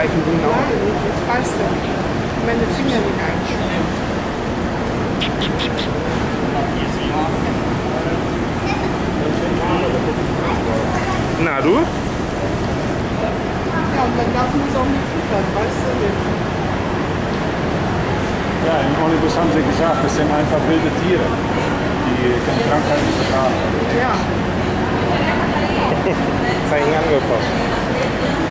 Beißen die noch? Jetzt beißt er. Meine Finger nicht einschneiden. Na du? Ja, und dann darf man es auch nicht füttern, weißt du nicht. Ja, im Omnibus haben sie gesagt, das sind einfach wilde Tiere, die keine Krankheit nicht vertragen. Ja. Zeigen angepasst.